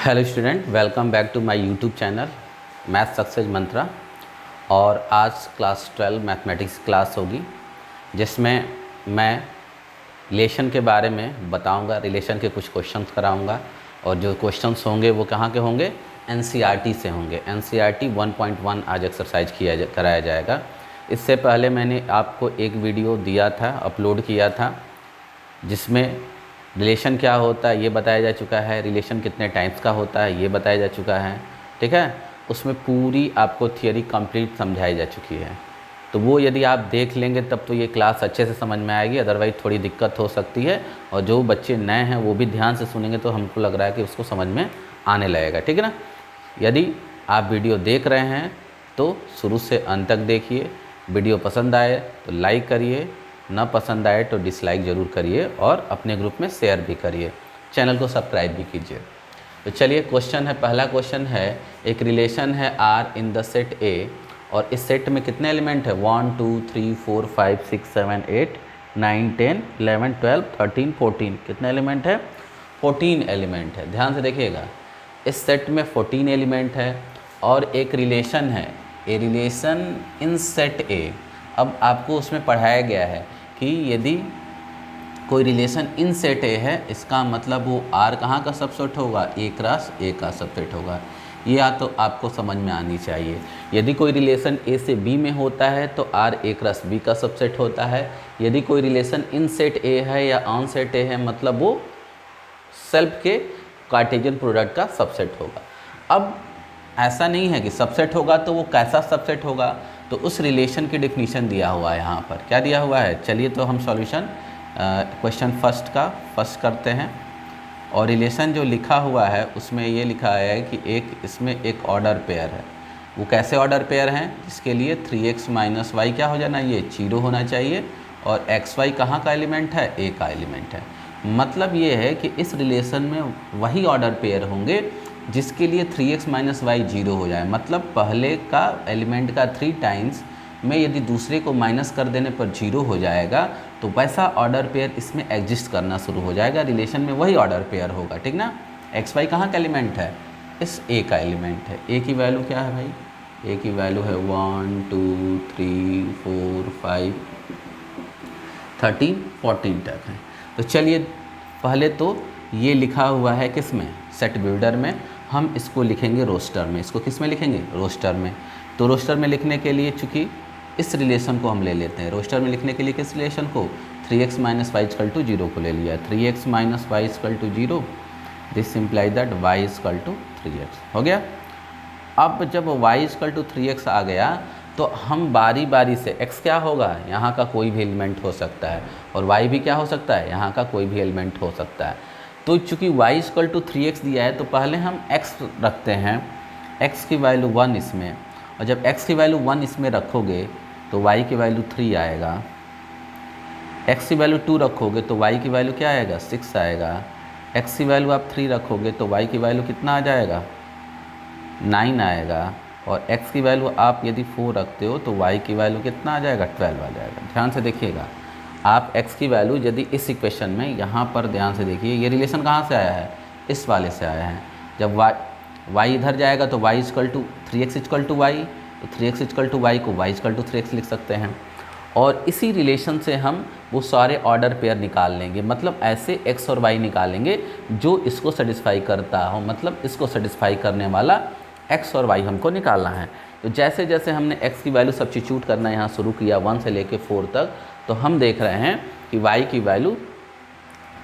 Hello student, welcome back to my YouTube channel math success Mantra. और आज class 12 mathematics class होगी जिसमें मैं रिलेशन के बारे में बताऊंगा, रिलेशन के कुछ क्वेश्चंस कराऊंगा। और जो क्वेश्चंस होंगे वो कहाँ के होंगे? एनसीईआरटी से होंगे। एनसीईआरटी 1.1 आज एक्सरसाइज कराया जाएगा। इससे पहले मैंने आपको एक वीडियो दिया था, अपलोड किया था, जिसमें रिलेशन क्या होता है ये बताया जा चुका है, रिलेशन कितने टाइप्स का होता है ये बताया जा चुका है। ठीक है, उसमें पूरी आपको थियरी कंप्लीट समझाई जा चुकी है। तो वो यदि आप देख लेंगे तब तो ये क्लास अच्छे से समझ में आएगी, अदरवाइज़ थोड़ी दिक्कत हो सकती है। और जो बच्चे नए हैं वो भी ध्यान से सुनेंगे तो हमको लग रहा है कि उसको समझ में आने लगेगा। ठीक है ना। यदि आप वीडियो देख रहे हैं तो शुरू से अंत तक देखिए। वीडियो पसंद आए तो लाइक करिए, ना पसंद आए तो डिसलाइक ज़रूर करिए और अपने ग्रुप में शेयर भी करिए। चैनल को सब्सक्राइब भी कीजिए। तो चलिए क्वेश्चन है, पहला क्वेश्चन है, एक रिलेशन है R in the set A और इस सेट में कितने एलिमेंट है? 1 2 3 4 5 6 7 8 9 10 11 12 13 14। कितने एलिमेंट है? 14 एलिमेंट है। ध्यान से देखिएगा, इस सेट में 14 एलिमेंट है और एक रिलेशन है, ए रिलेशन इन सेट ए। अब आपको उसमें पढ़ाया गया है कि यदि कोई रिलेशन इन सेट ए है, इसका मतलब वो आर कहाँ का सबसेट होगा? ए क्रॉस ए का सबसेट होगा। ये तो आपको समझ में आनी चाहिए। यदि कोई रिलेशन ए से बी में होता है तो आर ए क्रॉस बी का सबसेट होता है। यदि कोई रिलेशन इन सेट ए है या ऑन सेट ए है, मतलब वो सेल्फ के कार्टेशियन प्रोडक्ट का सबसेट होगा। अब ऐसा नहीं है कि सबसेट होगा तो वो कैसा सबसेट होगा, तो उस रिलेशन की डिफिनीशन दिया हुआ है यहाँ पर। क्या दिया हुआ है? चलिए तो हम सॉल्यूशन क्वेश्चन फर्स्ट करते हैं। और रिलेशन जो लिखा हुआ है उसमें ये लिखा है कि इसमें एक ऑर्डर पेयर है। वो कैसे ऑर्डर पेयर हैं? जिसके लिए 3x माइनस वाई क्या हो जाना, ये 0 होना चाहिए। और एक्स वाई कहाँ का एलिमेंट है? ए का एलिमेंट है। मतलब ये है कि इस रिलेशन में वही ऑर्डर पेयर होंगे जिसके लिए 3x माइनस वाई 0 हो जाए। मतलब पहले का एलिमेंट का 3 टाइम्स में यदि दूसरे को माइनस कर देने पर 0 हो जाएगा तो वैसा ऑर्डर पेयर इसमें एग्जिस्ट करना शुरू हो जाएगा। रिलेशन में वही ऑर्डर पेयर होगा। ठीक ना। एक्स वाई कहाँ का एलिमेंट है? इस ए का एलिमेंट है। ए की वैल्यू क्या है भाई? ए की वैल्यू है 1 2 3 4 5 13 14 तक है। तो चलिए पहले तो ये लिखा हुआ है किस में? सेट बिल्डर में। हम इसको लिखेंगे रोस्टर में। इसको किस में लिखेंगे? रोस्टर में। तो रोस्टर में लिखने के लिए चूँकि इस रिलेशन को हम ले लेते हैं, रोस्टर में लिखने के लिए किस रिलेशन को? 3x minus y equal to 0 को ले लिया। 3x minus y equal to 0, this implies that y equal to 3x हो गया। अब जब y इक्वल टू 3x आ गया तो हम बारी बारी से x क्या होगा? यहाँ का कोई भी एलिमेंट हो सकता है, और y भी क्या हो सकता है? यहाँ का कोई भी एलिमेंट हो सकता है। तो चूँकि y इक्वल टू 3x दिया है तो पहले हम x रखते हैं, x की वैल्यू 1 इसमें। और जब x की वैल्यू 1 इसमें रखोगे तो y की वैल्यू 3 आएगा। x की वैल्यू 2 रखोगे तो y की वैल्यू क्या आएगा? 6 आएगा। x की वैल्यू आप 3 रखोगे तो y की वैल्यू कितना आ जाएगा? 9 आएगा। और x की वैल्यू आप यदि 4 रखते हो तो y की वैल्यू कितना आ जाएगा? 12 आ जाएगा। ध्यान से देखिएगा, आप x की वैल्यू यदि इस इक्वेशन में यहाँ पर ध्यान से देखिए, ये रिलेशन कहाँ से आया है? इस वाले से आया है। जब y इधर जाएगा तो y equal to 3x equal to y, तो 3x इक्वल टू वाई को y इक्वल टू 3x लिख सकते हैं। और इसी रिलेशन से हम वो सारे ऑर्डर पेयर निकाल लेंगे, मतलब ऐसे x और y निकालेंगे जो इसको सेटिस्फाई करता हो, मतलब इसको सेटिस्फाई करने वाला x और y हमको निकालना है। तो जैसे जैसे हमने x की वैल्यू सब्स्टिट्यूट करना यहाँ शुरू किया 1 से लेके 4 तक, तो हम देख रहे हैं कि y की वैल्यू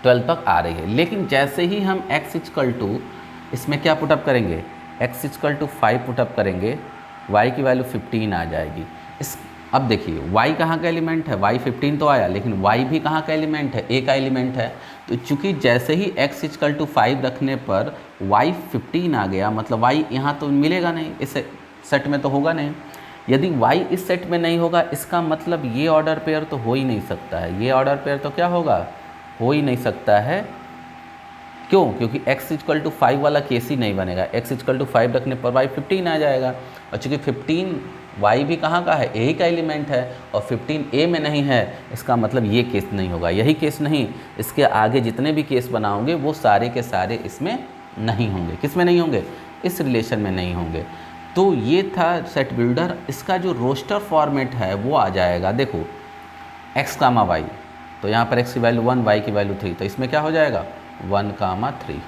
12 तक आ रही है। लेकिन जैसे ही हम x इक्वल टू इसमें क्या पुटअप करेंगे? x इक्वल टू 5 पुटअप करेंगे, y की वैल्यू 15 आ जाएगी। अब देखिए y कहाँ का एलिमेंट है? y 15 तो आया, लेकिन y भी कहाँ का एलिमेंट है? a का एलिमेंट है। तो चूँकि जैसे ही x इक्वल टू 5 रखने पर y 15 आ गया, मतलब y यहाँ तो मिलेगा नहीं, इस सेट में तो होगा नहीं। यदि y इस सेट में नहीं होगा, इसका मतलब ये ऑर्डर पेयर तो हो ही नहीं सकता है। ये ऑर्डर पेयर तो क्या होगा? हो ही नहीं सकता है। क्यों? क्योंकि x इक्वल टू 5 वाला केस ही नहीं बनेगा। x इक्वल टू 5 रखने पर y 15 आ जाएगा। और चूँकि 15 y भी कहाँ का है? a का एलिमेंट है, और 15 a में नहीं है, इसका मतलब ये केस नहीं होगा। यही केस नहीं, इसके आगे जितने भी केस बनाओगे वो सारे के सारे इसमें नहीं होंगे। किस में नहीं होंगे? इस रिलेशन में नहीं होंगे। तो ये था सेट बिल्डर। इसका जो रोस्टर फॉर्मेट है वो आ जाएगा, देखो x कामा वाई, तो यहाँ पर x की वैल्यू 1, y की वैल्यू 3, तो इसमें क्या हो जाएगा 1 कामा 3।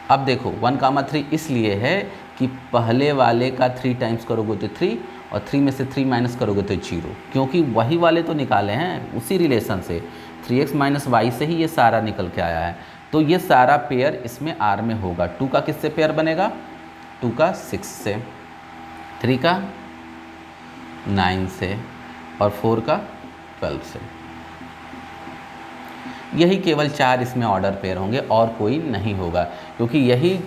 अब देखो 1 कामा 3 इसलिए है कि पहले वाले का 3 टाइम्स करोगे तो 3, और 3 में से 3 माइनस करोगे तो 0, क्योंकि वही वाले तो निकाले हैं उसी रिलेशन से, 3x माइनस वाई से ही ये सारा निकल के आया है। तो ये सारा पेयर इसमें R में होगा। 2 का किससे पेयर बनेगा? 2 का 6 से, 3 का 9 से, और 4 का 12 से। यही केवल 4 इसमें ऑर्डर पेयर होंगे और कोई नहीं होगा, क्योंकि यही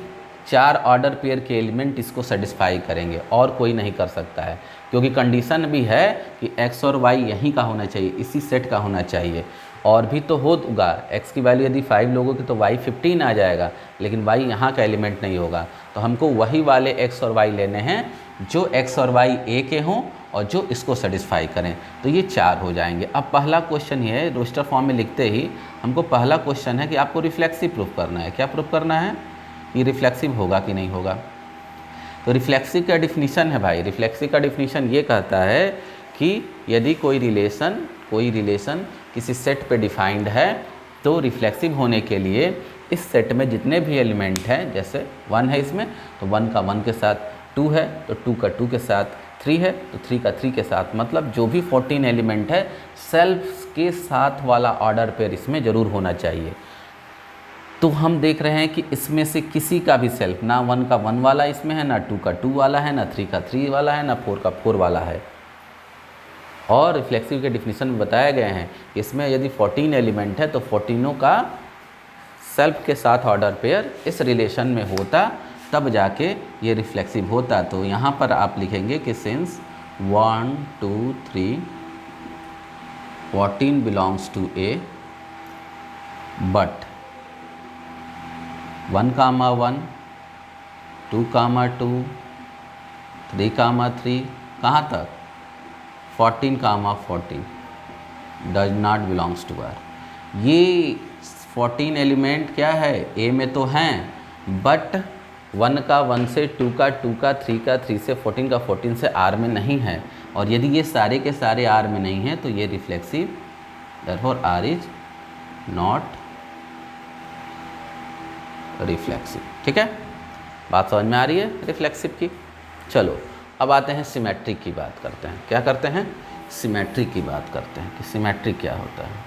4 ऑर्डर पेयर के एलिमेंट इसको सेटिस्फाई करेंगे और कोई नहीं कर सकता है, क्योंकि कंडीशन भी है कि x और y यहीं का होना चाहिए, इसी सेट का होना चाहिए। और भी तो होगा, x की वैल्यू यदि 5 लोगोगे तो y 15 आ जाएगा, लेकिन y यहाँ का एलिमेंट नहीं होगा। तो हमको वही वाले x और y लेने हैं जो x और y a के हों और जो इसको सेटिस्फाई करें। तो ये 4 हो जाएंगे। अब पहला क्वेश्चन ये है, रोस्टर फॉर्म में लिखते ही हमको पहला क्वेश्चन है कि आपको रिफ्लेक्सिव प्रूफ करना है। क्या प्रूफ करना है? कि रिफ्लेक्सिव होगा कि नहीं होगा। तो रिफ्लेक्सिव का डिफिनीशन है भाई, रिफ्लेक्सिव का डिफिनीशन ये कहता है कि यदि कोई रिलेशन किसी सेट पे डिफाइंड है तो रिफ्लेक्सिव होने के लिए इस सेट में जितने भी एलिमेंट हैं, जैसे 1 है इसमें तो 1 का 1 के साथ, 2 है तो 2 का 2 के साथ, 3 है तो 3 का 3 के साथ, मतलब जो भी 14 एलिमेंट है सेल्फ के साथ वाला ऑर्डर पेयर इसमें ज़रूर होना चाहिए। तो हम देख रहे हैं कि इसमें से किसी का भी सेल्फ, ना 1 का 1 वाला इसमें है, ना 2 का 2 वाला है, ना 3 का 3 वाला है, ना 4 का 4 वाला है। और रिफ्लेक्सिव के डिफिनीशन में बताए गए हैं कि इसमें यदि 14 एलिमेंट है तो 14 का सेल्फ के साथ ऑर्डर पेयर इस रिलेशन में होता, तब जाके ये रिफ्लेक्सिव होता। तो यहाँ पर आप लिखेंगे कि since 1 2 3 14 belongs to A, but 1 comma 1, 2 comma 2, 3 comma 3, कहाँ तक 14 comma 14 does not belongs to R। ये 14 एलिमेंट क्या है, A में तो हैं, बट 1 का 1 से, 2 का 2 का 3 का 3 से, 14 का 14 से R में नहीं है। और यदि ये सारे के सारे R में नहीं हैं तो ये reflexive, therefore R is not reflexive. ठीक है, बात समझ में आ रही है रिफ्लेक्सिव की। चलो अब आते हैं सिमेट्रिक की बात करते हैं। क्या करते हैं? सिमेट्रिक की बात करते हैं कि सिमेट्रिक क्या होता है।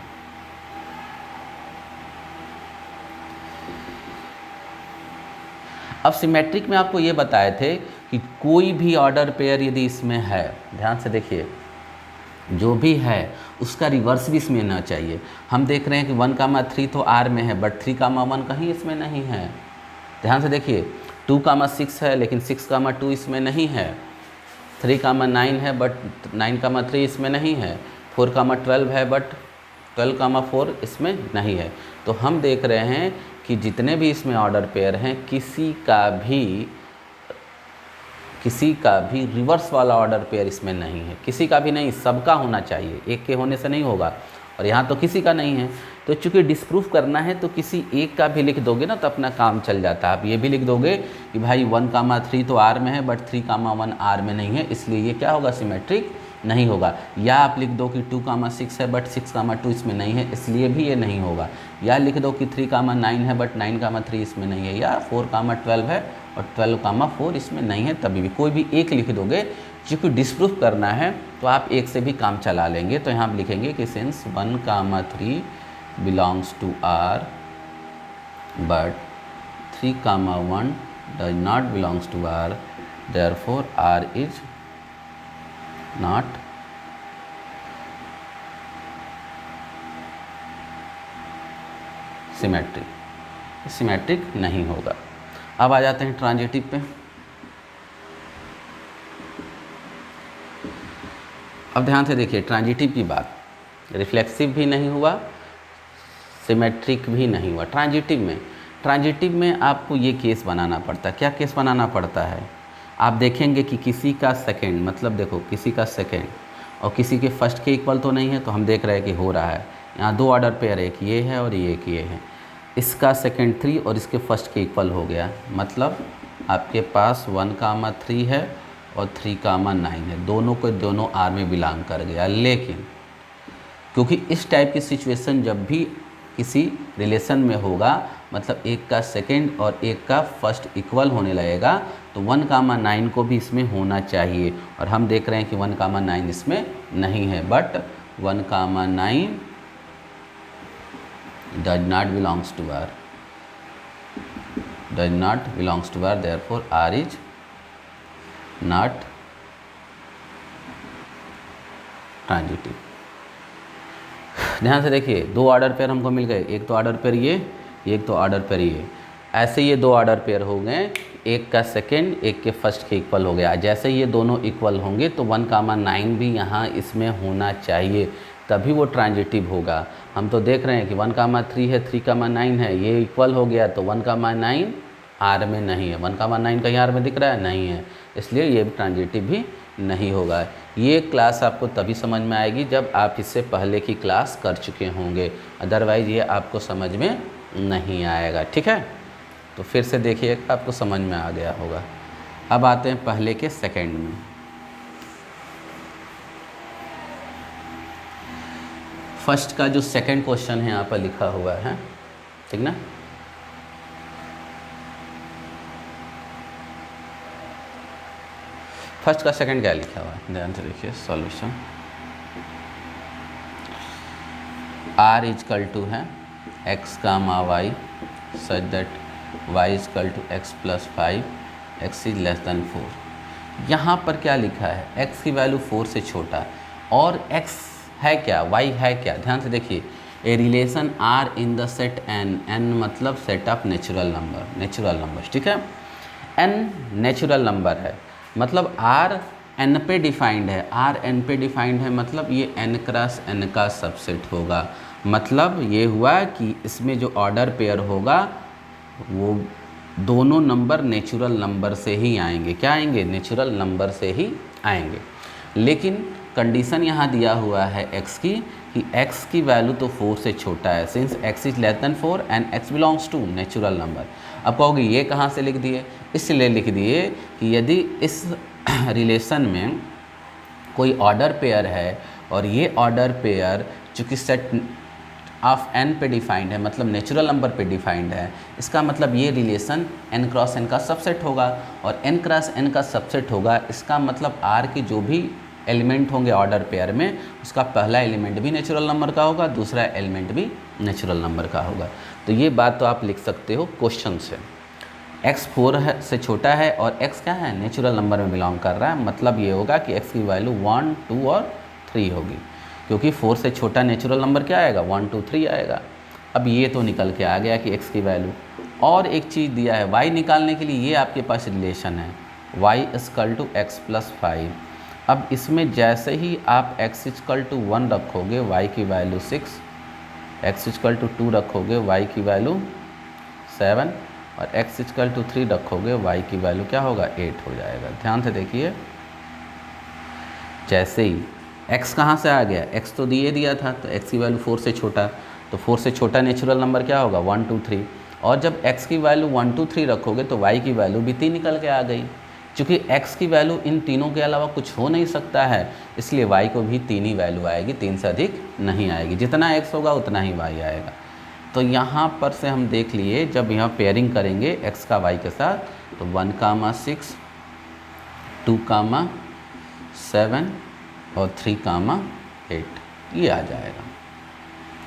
अब सिमेट्रिक में आपको ये बताए थे कि कोई भी ऑर्डर पेयर यदि इसमें है, ध्यान से देखिए, जो भी है उसका रिवर्स भी इसमें ना चाहिए। हम देख रहे हैं कि 1 कामा 3 तो R में है, बट 3 कामा 1 कहीं इसमें नहीं है। ध्यान से देखिए, 2 कामा 6 है लेकिन 6 कामा 2 इसमें नहीं है, 3 कामा 9 है बट 9 कामा 3 इसमें नहीं है, 4 कामा 12 है बट 12 कामा 4 इसमें नहीं है। तो हम देख रहे हैं कि जितने भी इसमें ऑर्डर पेयर हैं किसी का भी रिवर्स वाला ऑर्डर पेयर इसमें नहीं है, किसी का भी नहीं, सबका होना चाहिए, एक के होने से नहीं होगा। और यहाँ तो किसी का नहीं है, तो चूँकि डिस्प्रूफ करना है तो किसी एक का भी लिख दोगे ना तो अपना काम चल जाता है। आप ये भी लिख दोगे कि भाई 1 कामा 3 तो R में है बट 3 कामा 1 R में नहीं है, इसलिए ये क्या होगा, सिमेट्रिक नहीं होगा। या आप लिख दो कि 2 कामा 6 है बट 6 कामा 2 इसमें नहीं है, इसलिए भी ये नहीं होगा। या लिख दो कि 3 कामा 9 है बट 9 कामा 3 इसमें नहीं है, या 4 कामा 12 है और 12 कामा 4 इसमें नहीं है, तभी भी कोई भी एक लिख दोगे। क्योंकि डिस्प्रूफ करना है तो आप एक से भी काम चला लेंगे। तो यहाँ आप लिखेंगे कि since 1 comma 3 belongs to R but 3 comma 1 does not belongs to R, therefore R is not symmetric, symmetric नहीं होगा। अब आ जाते हैं ट्रांजिटिव पे। अब ध्यान से देखिए, ट्रांजिटिव की बात, रिफ्लेक्सिव भी नहीं हुआ, सिमेट्रिक भी नहीं हुआ। ट्रांजिटिव में आपको ये केस बनाना पड़ता है। क्या केस बनाना पड़ता है? आप देखेंगे कि किसी का सेकेंड, मतलब देखो किसी का सेकेंड और किसी के फर्स्ट के इक्वल तो नहीं है, तो हम देख रहे हैं कि हो रहा है। यहाँ 2 ऑर्डर पेयर, एक ये है और एक ये है। इसका सेकेंड 3 और इसके फर्स्ट के इक्वल हो गया, मतलब आपके पास 1,3 है और 3,9 है, दोनों को दोनों आर में बिलोंग कर गया। लेकिन क्योंकि इस टाइप की सिचुएशन जब भी किसी रिलेशन में होगा, मतलब एक का सेकंड और एक का फर्स्ट इक्वल होने लगेगा, तो 1,9 को भी इसमें होना चाहिए। और हम देख रहे हैं कि 1,9 इसमें नहीं है, but 1,9 does not belongs to R, does not belongs to R, therefore R is not transitive. ध्यान से देखिए, दो ऑर्डर पेयर हमको मिल गए, एक तो ऑर्डर पेयर ये, एक तो ऑर्डर पेयर ये। ऐसे ये दो ऑर्डर पेयर हो गए, एक का सेकेंड एक के फर्स्ट के इक्वल हो गया। जैसे ये दोनों इक्वल होंगे तो 1,9 भी यहाँ इसमें होना चाहिए, तभी वो ट्रांजिटिव होगा। हम तो देख रहे हैं कि 1,3 है, 3,9 है, ये इक्वल हो गया, तो 1,9 आर में नहीं है। 1,9 कहीं आर में दिख रहा है? नहीं है, इसलिए ये ट्रांजिटिव भी नहीं होगा। ये क्लास आपको तभी समझ में आएगी जब आप इससे पहले की क्लास कर चुके होंगे, अदरवाइज़ ये आपको समझ में नहीं आएगा। ठीक है, तो फिर से देखिएगा, आपको समझ में आ गया होगा। अब आते हैं पहले के सेकंड में। फर्स्ट का जो सेकंड क्वेश्चन है यहाँ पर लिखा हुआ है, ठीक ना। फर्स्ट का सेकंड क्या लिखा हुआ है, ध्यान से देखिए। सॉल्यूशन R इजकल टू है x comma y such that y equal to x plus 5, x is less than 4। यहाँ पर क्या लिखा है, x की वैल्यू 4 से छोटा, और x है क्या, y है क्या। ध्यान से देखिए, a relation R in the set n मतलब सेट ऑफ नेचुरल नंबर, ठीक है। n नेचुरल नंबर है, मतलब R n पे डिफाइंड है, R n पे डिफाइंड है, मतलब ये n क्रॉस n का सबसेट होगा। मतलब ये हुआ कि इसमें जो ऑर्डर पेयर होगा वो दोनों नंबर नेचुरल नंबर से ही आएंगे। क्या आएंगे? नेचुरल नंबर से ही आएंगे। लेकिन कंडीशन यहाँ दिया हुआ है x की, कि x की वैल्यू तो 4 से छोटा है, since x is less than 4 and x belongs to natural number. अब कहोगे ये कहाँ से लिख दिए? इसलिए लिख दिए कि यदि इस रिलेशन में कोई ऑर्डर पेयर है और ये ऑर्डर पेयर चूँकि सेट ऑफ n पे डिफाइंड है, मतलब नेचुरल नंबर पे डिफाइंड है, इसका मतलब ये रिलेशन n क्रॉस n का सबसेट होगा, और n क्रॉस n का सबसेट होगा, इसका मतलब R की जो भी एलिमेंट होंगे ऑर्डर पेयर में, उसका पहला एलिमेंट भी नेचुरल नंबर का होगा, दूसरा एलिमेंट भी नेचुरल नंबर का होगा। तो ये बात तो आप लिख सकते हो क्वेश्चन से। x 4 से छोटा है और x क्या है, नेचुरल नंबर में बिलोंग कर रहा है, मतलब ये होगा कि x की वैल्यू 1, 2 और 3 होगी, क्योंकि 4 से छोटा नेचुरल नंबर क्या आएगा, 1, 2, 3 आएगा। अब ये तो निकल के आ गया कि x की वैल्यू। और एक चीज़ दिया है y निकालने के लिए, ये आपके पास रिलेशन है y equal to x plus 5। अब इसमें जैसे ही आप x इक्वल टू 1 रखोगे y की वैल्यू 6, x इक्वल टू 2 रखोगे y की वैल्यू 7, और x इक्वल टू 3 रखोगे y की वैल्यू क्या होगा, 8 हो जाएगा। ध्यान से देखिए, जैसे ही x कहाँ से आ गया, x तो दिया था, तो x की वैल्यू 4 से छोटा, तो 4 से छोटा नेचुरल नंबर क्या होगा, 1, 2, 3। और जब x की वैल्यू 1, 2, 3 रखोगे तो y की वैल्यू भी 3 निकल के आ गई। चूँकि x की वैल्यू इन तीनों के अलावा कुछ हो नहीं सकता है, इसलिए y को भी 3 ही वैल्यू आएगी, 3 से अधिक नहीं आएगी। जितना x होगा उतना ही y आएगा। तो यहाँ पर से हम देख लिए, जब यहाँ पेयरिंग करेंगे x का y के साथ, तो 1,6, 2,7 और 3,8 ये आ जाएगा।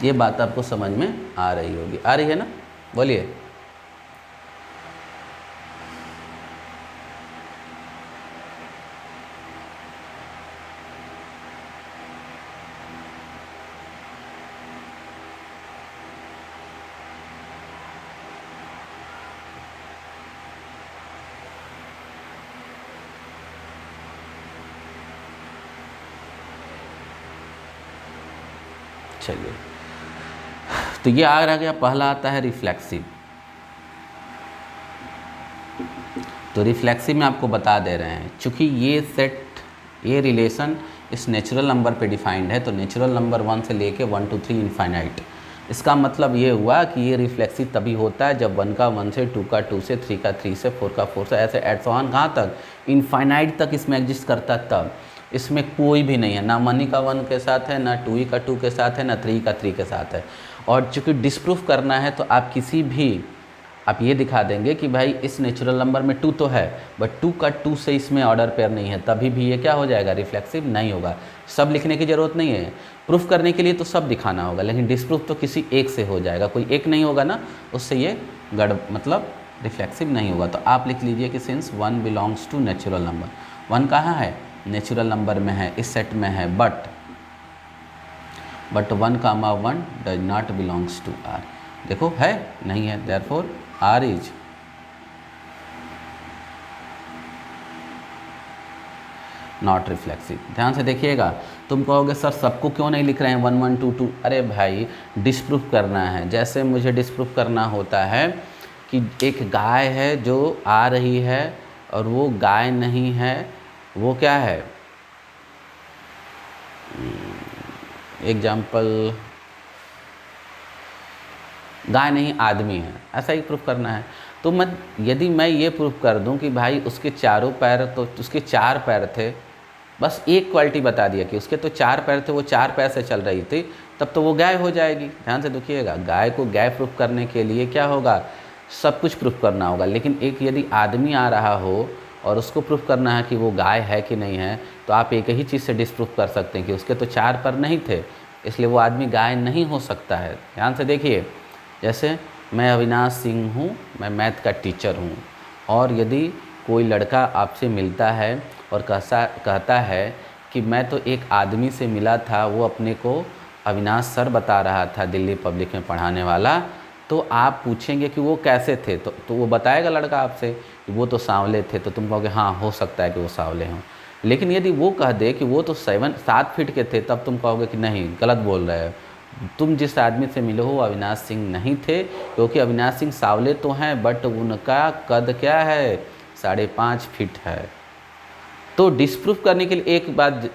ये बात आपको समझ में आ रही होगी, आ रही है ना, बोलिए। चलिए, तो ये आ गया। पहला आता है रिफ्लेक्सिव। तो रिफ्लेक्सिव में आपको बता दे रहे हैं, चूँकि ये सेट, ये रिलेशन इस नेचुरल नंबर पे डिफाइंड है, तो नेचुरल नंबर 1 से लेके 1, 2, 3 इनफाइनाइट, इसका मतलब ये हुआ कि ये रिफ्लेक्सिव तभी होता है जब 1 का 1 से, 2 का 2 से, 3 का 3 से, 4 का 4 से, ऐसे एड्स ऑन कहाँ तक, इनफाइनाइट तक इसमें एग्जिस्ट करता है। तब इसमें कोई भी नहीं है, ना 1 का 1 के साथ है, ना 2 का 2 के साथ है, ना 3 का 3 के साथ है। और चूँकि डिस्प्रूफ करना है तो आप किसी भी, आप ये दिखा देंगे कि भाई इस नेचुरल नंबर में 2 तो है, बट 2 का 2 से इसमें ऑर्डर पेयर नहीं है, तभी भी ये क्या हो जाएगा, रिफ्लेक्सिव नहीं होगा। सब लिखने की ज़रूरत नहीं है, प्रूफ करने के लिए तो सब दिखाना होगा, लेकिन डिस्प्रूफ तो किसी एक से हो जाएगा, कोई एक नहीं होगा ना, उससे ये मतलब रिफ्लेक्सिव नहीं होगा। तो आप लिख लीजिए कि since 1 belongs to natural number, 1 कहाँ है, नेचुरल नंबर में है, इस सेट में है, but 1 comma 1 does not belongs to R. देखो है नहीं है, therefore R is not reflexive. ध्यान से देखिएगा, तुम कहोगे सर सबको क्यों नहीं लिख रहे हैं 1 1 2 2, अरे भाई डिस्प्रूफ करना है। जैसे मुझे डिस्प्रूफ करना होता है कि एक गाय है जो आ रही है और वो गाय नहीं है, वो क्या है, एग्जाम्पल गाय नहीं आदमी है, ऐसा ही प्रूफ करना है। तो यदि मैं ये प्रूफ कर दूं कि भाई उसके चारों पैर, तो उसके 4 पैर थे, बस एक क्वालिटी बता दिया कि उसके तो 4 पैर थे, वो 4 पैर से चल रही थी, तब तो वो गाय हो जाएगी। ध्यान से देखिएगा, गाय को गाय प्रूफ करने के लिए क्या होगा, सब कुछ प्रूफ करना होगा। लेकिन एक यदि आदमी आ रहा हो और उसको प्रूफ करना है कि वो गाय है कि नहीं है, तो आप एक ही चीज़ से डिस्प्रूफ कर सकते हैं कि उसके तो 4 पैर नहीं थे, इसलिए वो आदमी गाय नहीं हो सकता है। ध्यान से देखिए, जैसे मैं अविनाश सिंह हूँ, मैं मैथ का टीचर हूँ, और यदि कोई लड़का आपसे मिलता है और कहता है कि मैं तो एक आदमी से मिला था, वो अपने को अविनाश सर बता रहा था, दिल्ली पब्लिक में पढ़ाने वाला, तो आप पूछेंगे कि वो कैसे थे, तो वो बताएगा लड़का आपसे कि वो तो सांवले थे, तो तुम कहोगे हाँ हो सकता है कि वो सांवले हों। लेकिन यदि वो कह दे कि वो तो 7 फीट के थे, तब तुम कहोगे कि नहीं, गलत बोल रहे हो, तुम जिस आदमी से मिले हो अविनाश सिंह नहीं थे, क्योंकि अविनाश सिंह सांवले तो हैं बट उनका कद क्या है, 5.5 फीट है। तो डिस्प्रूफ करने के लिए एक बात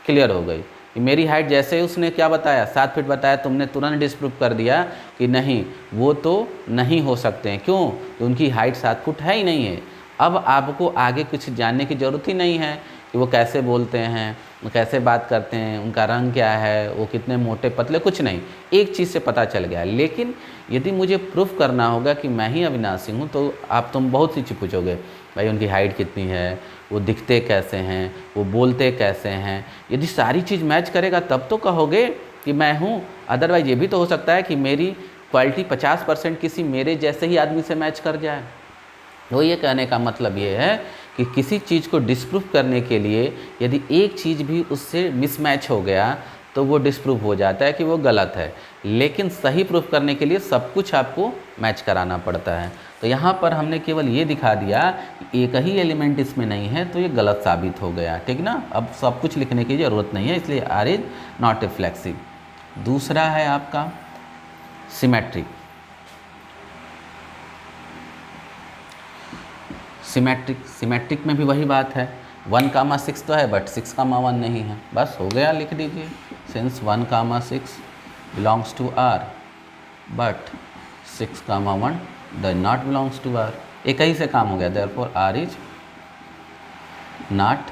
क्लियर हो गई कि मेरी हाइट, जैसे ही उसने क्या बताया 7 फीट बताया, तुमने तुरंत डिस्प्रूफ कर दिया कि नहीं वो तो नहीं हो सकते हैं। क्यों, तो उनकी हाइट 7 फुट है ही नहीं है। अब आपको आगे कुछ जानने की ज़रूरत ही नहीं है कि वो कैसे बोलते हैं, वो कैसे बात करते हैं, उनका रंग क्या है, वो कितने मोटे पतले, कुछ नहीं, एक चीज़ से पता चल गया। लेकिन यदि मुझे प्रूफ करना होगा कि मैं ही अविनाश सिंह हूँ, तो तुम बहुत सी चीज़ पूछोगे, भाई उनकी हाइट कितनी है, वो दिखते कैसे हैं, वो बोलते कैसे हैं। यदि सारी चीज़ मैच करेगा तब तो कहोगे कि मैं हूँ। अदरवाइज ये भी तो हो सकता है कि मेरी क्वालिटी 50% किसी मेरे जैसे ही आदमी से मैच कर जाए। तो ये कहने का मतलब ये है कि किसी चीज़ को डिस्प्रूफ करने के लिए यदि एक चीज़ भी उससे मिसमैच हो गया तो वो डिस्प्रूफ हो जाता है कि वो गलत है। लेकिन सही प्रूफ करने के लिए सब कुछ आपको मैच कराना पड़ता है। तो यहाँ पर हमने केवल ये दिखा दिया कि एक ही एलिमेंट इसमें नहीं है, तो ये गलत साबित हो गया, ठीक ना। अब सब कुछ लिखने की ज़रूरत नहीं है, इसलिए आर इज नॉट रिफ्लेक्सिव। दूसरा है आपका सिमेट्रिक। सिमेट्रिक में भी वही बात है, 1 कामा 6 तो है बट 6 कामा 1 नहीं है, बस हो गया, लिख दीजिए since 1 comma 6 belongs to R but 6 comma 1 does not belongs to R. एक ही से काम हो गया, therefore R is not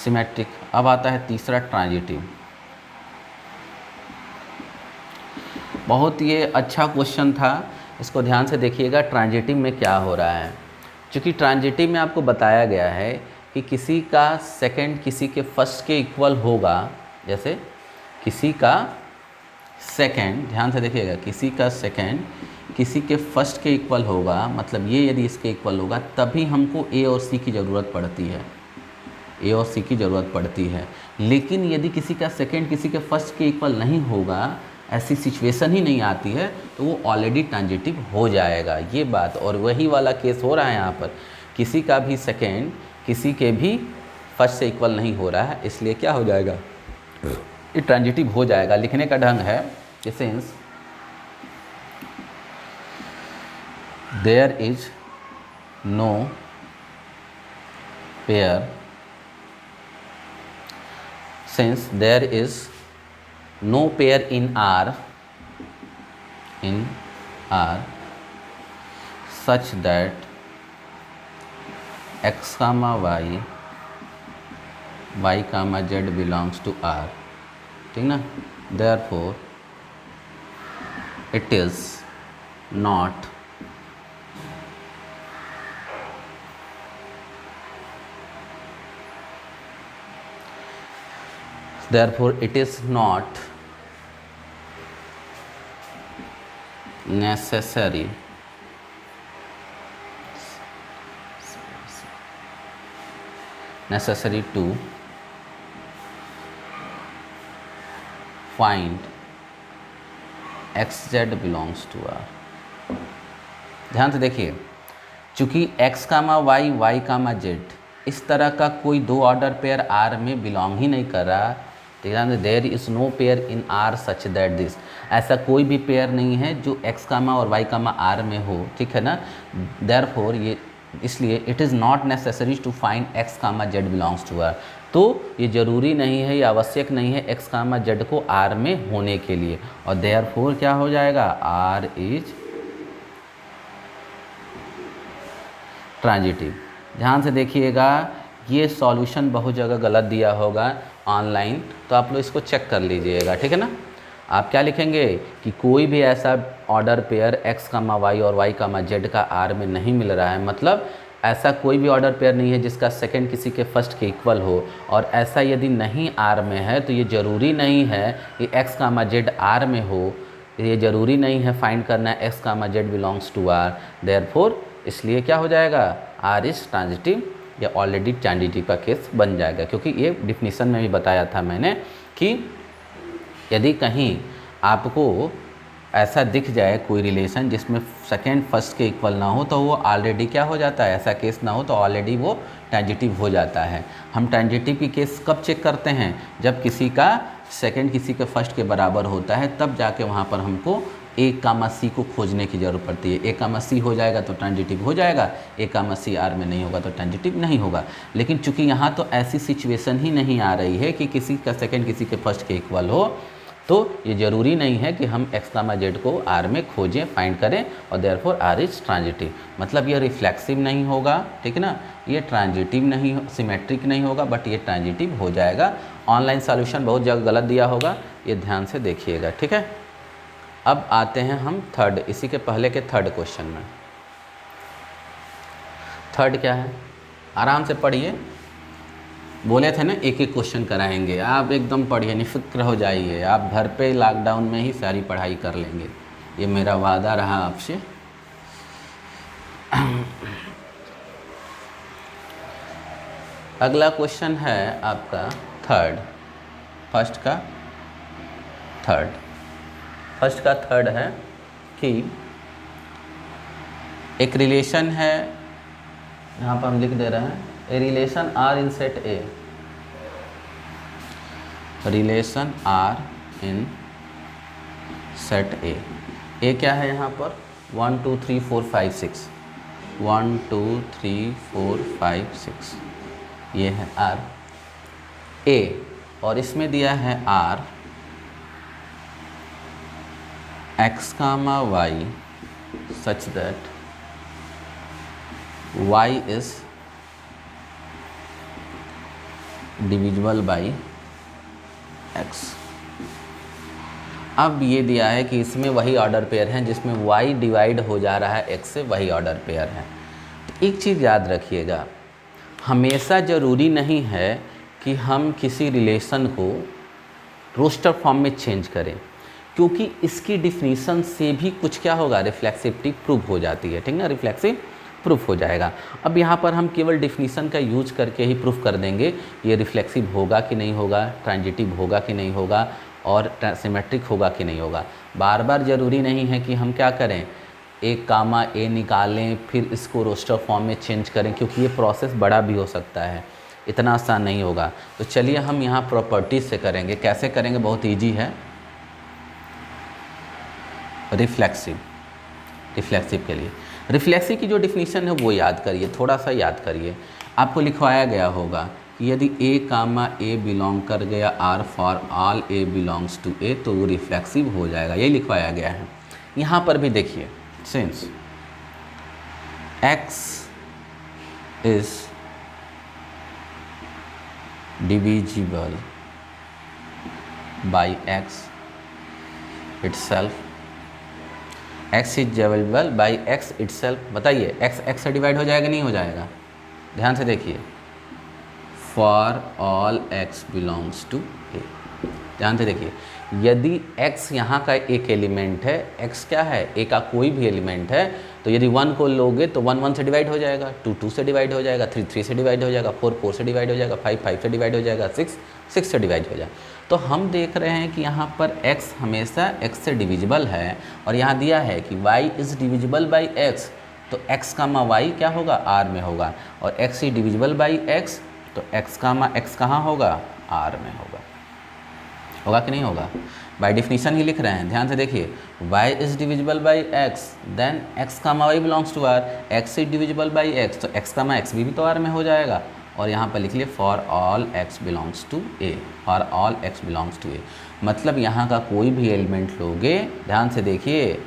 symmetric. अब आता है तीसरा, ट्रांजिटिव। बहुत ये अच्छा क्वेश्चन था, इसको ध्यान से देखिएगा। ट्रांजिटिव में क्या हो रहा है, क्योंकि ट्रांजिटिव में आपको बताया गया है कि किसी का सेकंड किसी के फर्स्ट के इक्वल होगा। जैसे किसी का सेकंड, ध्यान से देखिएगा, किसी का सेकंड किसी के फर्स्ट के इक्वल होगा, मतलब ये यदि इसके इक्वल होगा तभी हमको ए और सी की ज़रूरत पड़ती है, ए और सी की ज़रूरत पड़ती है। लेकिन यदि किसी का सेकंड किसी के फर्स्ट के इक्वल नहीं होगा, ऐसी सिचुएशन ही नहीं आती है, तो वो ऑलरेडी ट्रांजिटिव हो जाएगा, ये बात। और वही वाला केस हो रहा है यहाँ पर, किसी का भी सेकंड किसी के भी फर्स्ट से इक्वल नहीं हो रहा है, इसलिए क्या हो जाएगा, ये ट्रांजिटिव हो जाएगा। लिखने का ढंग है कि since there is no pair, since there is no pair in R such that x comma y comma z belongs to R, ठीक ना। therefore it is not necessary to find xz belongs to R। ध्यान से देखिए, चूंकि x कामा y y comma z इस तरह का कोई दो ऑर्डर पेयर R में बिलोंग ही नहीं कर रहा, there is no pair in R such that this, ऐसा कोई भी पेयर नहीं है जो x कामा और y कामा R में हो, ठीक है ना। देयरफॉर ये इसलिए it is not necessary to find x comma z belongs to R, तो ये ज़रूरी नहीं है, ये आवश्यक नहीं है x कामा z को R में होने के लिए, और देयरफॉर क्या हो जाएगा, R इज ट्रांजिटिव। ध्यान से देखिएगा, ये सॉल्यूशन बहुत जगह गलत दिया होगा ऑनलाइन, तो आप लोग इसको चेक कर लीजिएगा, ठीक है ना। आप क्या लिखेंगे कि कोई भी ऐसा order pair x comma y और y कामा z का R में नहीं मिल रहा है, मतलब ऐसा कोई भी ऑर्डर पेयर नहीं है जिसका सेकंड किसी के फर्स्ट के इक्वल हो, और ऐसा यदि नहीं R में है तो ये ज़रूरी नहीं है कि x कामा z R में हो, ये ज़रूरी नहीं है फाइंड करना है x comma z belongs to R। Therefore इसलिए क्या हो जाएगा, R इज ट्रांजिटिव या ऑलरेडी ट्रांजिटिव का केस बन जाएगा, क्योंकि ये डिफिनीसन में भी बताया था मैंने कि यदि कहीं आपको ऐसा दिख जाए कोई रिलेशन जिसमें सेकेंड फर्स्ट के इक्वल ना हो तो वो ऑलरेडी क्या हो जाता है, ऐसा केस ना हो तो ऑलरेडी वो ट्रांजिटिव हो जाता है। हम ट्रांजिटिव की केस कब चेक करते हैं, जब किसी का सेकेंड किसी के फर्स्ट के बराबर होता है, तब जाके वहाँ पर हमको ए कामा सी को खोजने की ज़रूरत पड़ती है। ए कामा सी हो जाएगा तो ट्रांजिटिव हो जाएगा, ए कामा सी आर में नहीं होगा तो ट्रांजिटिव नहीं होगा। लेकिन चूंकि यहाँ तो ऐसी सिचुएशन ही नहीं आ रही है कि किसी का सेकंड किसी के फर्स्ट के इक्वल हो, तो ये ज़रूरी नहीं है कि हम एक्स कामा जेड को आर में खोजें, फाइंड करें, और देयरफॉर आर इज ट्रांजिटिव। मतलब ये रिफ्लेक्सिव नहीं होगा, ठीक है ना, ये ट्रांजिटिव नहीं, सिमेट्रिक नहीं होगा, बट ये ट्रांजिटिव हो जाएगा। ऑनलाइन सॉल्यूशन बहुत जगह गलत दिया होगा, ये ध्यान से देखिएगा, ठीक है। अब आते हैं हम थर्ड, इसी के पहले के थर्ड क्वेश्चन में। थर्ड क्या है, आराम से पढ़िए, बोले थे ना एक एक क्वेश्चन कराएंगे, आप एकदम पढ़िए, निफिक्र हो जाइए, आप घर पे लॉकडाउन में ही सारी पढ़ाई कर लेंगे, ये मेरा वादा रहा आपसे। अगला क्वेश्चन है आपका थर्ड, फर्स्ट का थर्ड है कि एक रिलेशन है, यहाँ पर हम लिख दे रहे हैं, a relation R in set A, relation R in set A क्या है यहाँ पर 1 2 3 4 5 6, 1 2 3 4 5 6, ये है आर ए, और इसमें दिया है R x comma y such that y is divisible by x। अब ये दिया है कि इसमें वही ऑर्डर पेयर हैं जिसमें y डिवाइड हो जा रहा है x से, वही ऑर्डर पेयर है। तो एक चीज़ याद रखिएगा, हमेशा ज़रूरी नहीं है कि हम किसी रिलेशन को रोस्टर फॉर्म में चेंज करें, क्योंकि इसकी डिफिनीसन से भी कुछ क्या होगा, रिफ्लेक्सिविटी प्रूव हो जाती है, ठीक ना, रिफ्लेक्सिव प्रूफ हो जाएगा। अब यहाँ पर हम केवल डिफिनीसन का यूज करके ही प्रूफ कर देंगे ये रिफ्लेक्सिव होगा कि नहीं होगा, ट्रांजिटिव होगा कि नहीं होगा, और सिमेट्रिक होगा कि नहीं होगा। बार बार ज़रूरी नहीं है कि हम क्या करें, एक कामा ए निकालें फिर इसको रोस्टर फॉर्म में चेंज करें, क्योंकि ये प्रोसेस बड़ा भी हो सकता है, इतना आसान नहीं होगा। तो चलिए हम यहाँ प्रॉपर्टीज से करेंगे। कैसे करेंगे, बहुत ईजी है। रिफ्लेक्सिव के लिए रिफ्लेक्सिव की जो डिफिनीशन है वो याद करिए, थोड़ा सा याद करिए। आपको लिखवाया गया होगा कि यदि ए कामा ए बिलोंग कर गया R for all a belongs to A तो वो रिफ्लेक्सिव हो जाएगा, यही लिखवाया गया है। यहाँ पर भी देखिए, since x is divisible by x itself, x is divisible by x itself, बताइए x से डिवाइड हो जाएगा नहीं हो जाएगा? ध्यान से देखिए, for all x belongs to A, ध्यान से देखिए, यदि x यहाँ का एक एलिमेंट है, x क्या है, a का कोई भी एलिमेंट है, तो यदि 1 को लोगे तो 1 1 से डिवाइड हो जाएगा, 2 2 से डिवाइड हो जाएगा, 3 3 से डिवाइड हो जाएगा, 4 4 से डिवाइड हो जाएगा, 5 5 से डिवाइड हो जाएगा, 6 6 से डिवाइड हो जाएगा। तो हम देख रहे हैं कि यहाँ पर x हमेशा x से डिविजिबल है, और यहाँ दिया है कि y is divisible by x, तो x कामा y क्या होगा, r में होगा, और x is divisible by x, तो x कामा x कहाँ होगा, r में होगा। होगा कि नहीं होगा? बाय डेफिनेशन ही लिख रहे हैं, ध्यान से देखिए, y is divisible by x, then x comma y belongs to r, x is divisible by x, तो x कामा x भी तो r में हो जाएगा। और यहाँ पर लिख लिए for all x belongs to a, for all x belongs to a, मतलब यहाँ का कोई भी एलिमेंट लोगे, ध्यान से देखिए,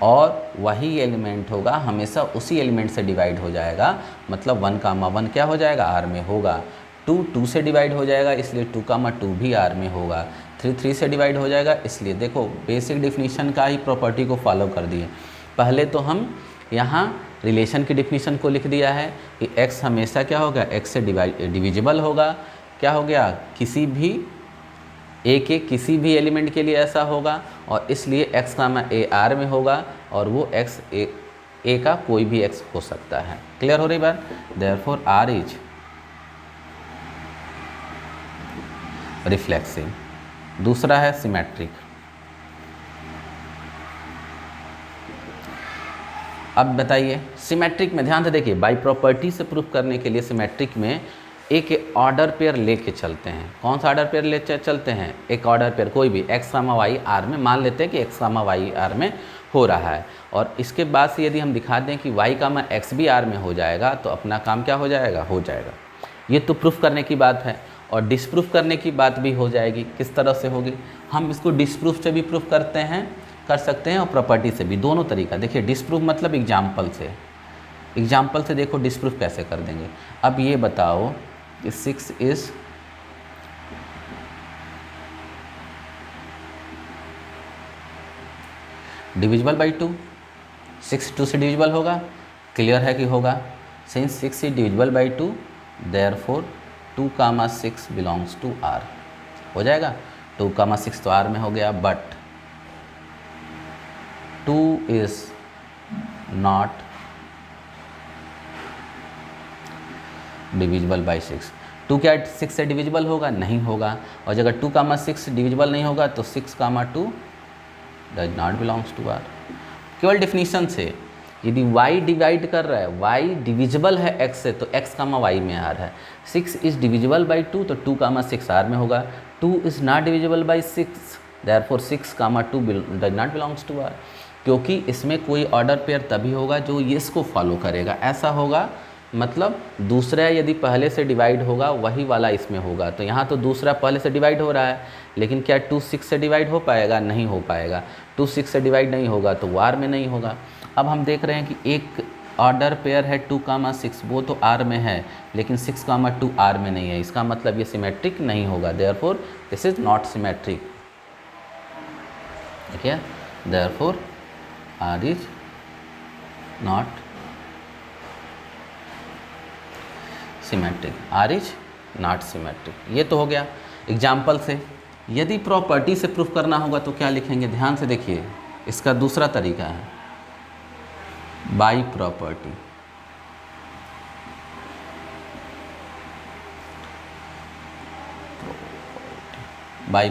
और वही एलिमेंट होगा, हमेशा उसी एलिमेंट से डिवाइड हो जाएगा, मतलब 1 कामा 1 क्या हो जाएगा, r में होगा, 2 2 से डिवाइड हो जाएगा, इसलिए 2 कामा 2 भी r में होगा, 3 3 से डिवाइड हो जाएगा, इसलिए देखो बेसिक डिफिनीशन का ही प्रॉपर्टी को फॉलो कर दिए। पहले तो हम यहाँ रिलेशन की डिफिनीशन को लिख दिया है कि x हमेशा क्या होगा, x से डिविजिबल होगा, क्या हो गया, किसी भी a के किसी भी एलिमेंट के लिए ऐसा होगा, और इसलिए x कामा a r में होगा, और वो x a का कोई भी x हो सकता है। क्लियर हो रही बात? Therefore r is reflexive. दूसरा है सिमेट्रिक। अब बताइए सिमेट्रिक में, ध्यान से देखिए, बाई प्रॉपर्टी से प्रूफ करने के लिए सिमेट्रिक में एक ऑर्डर पेयर लेके चलते हैं। कौन सा ऑर्डर पेयर ले चलते हैं? एक ऑर्डर पेयर कोई भी x कामा y r में, मान लेते हैं कि x कामा y r में हो रहा है, और इसके बाद से यदि हम दिखा दें कि y कामा x भी r में हो जाएगा, तो अपना काम क्या हो जाएगा, हो जाएगा। ये तो प्रूफ करने की बात है, और डिसप्रूफ करने की बात भी हो जाएगी। किस तरह से होगी? हम इसको डिसप्रूफ से भी प्रूफ करते हैं, कर सकते हैं, और प्रॉपर्टी से भी, दोनों तरीका। देखिए डिसप्रूफ मतलब एग्जाम्पल से देखो डिसप्रूफ कैसे कर देंगे। अब ये बताओ कि 6 इज डिविजिबल बाई 2, 6 2 से डिविजिबल होगा, क्लियर है कि होगा। Since 6 is divisible by 2, therefore 2 comma 6 belongs to r, हो जाएगा। 2 कामा 6 तो r में हो गया, but 2 is not divisible by 6। 2 क्या 6 से डिविजिबल होगा? नहीं होगा। और अगर 2 कामा 6 डिविजिबल नहीं होगा तो 6 comma 2 does not belongs to r। केवल डिफिनीशन से, यदि y डिवाइड कर रहा है, y डिविजिबल है x से, तो x कामा y में r है। 6 इज डिविजिबल बाई 2, तो 2 कामा 6 r में होगा। 2 is not divisible by 6, therefore 6 comma 2 does not belongs to r, क्योंकि इसमें कोई ऑर्डर पेयर तभी होगा जो ये इसको फॉलो करेगा। ऐसा होगा मतलब दूसरा यदि पहले से डिवाइड होगा वही वाला इसमें होगा। तो यहाँ तो दूसरा पहले से डिवाइड हो रहा है, लेकिन क्या 2 6 से डिवाइड हो पाएगा? नहीं हो पाएगा। 2 6 से डिवाइड नहीं होगा तो वो r में नहीं होगा। अब हम देख रहे हैं कि एक ऑर्डर पेयर है 2 कामा 6, वो तो r में है, लेकिन 6 कामा 2 r में नहीं है। इसका मतलब ये सिमेट्रिक नहीं होगा, therefore this is not symmetric. ठीक है, therefore r is not symmetric, r is not symmetric. ये तो हो गया एग्जाम्पल से। यदि प्रॉपर्टी से प्रूफ करना होगा तो क्या लिखेंगे? ध्यान से देखिए, इसका दूसरा तरीका है बाई प्रॉपर्टी। बाई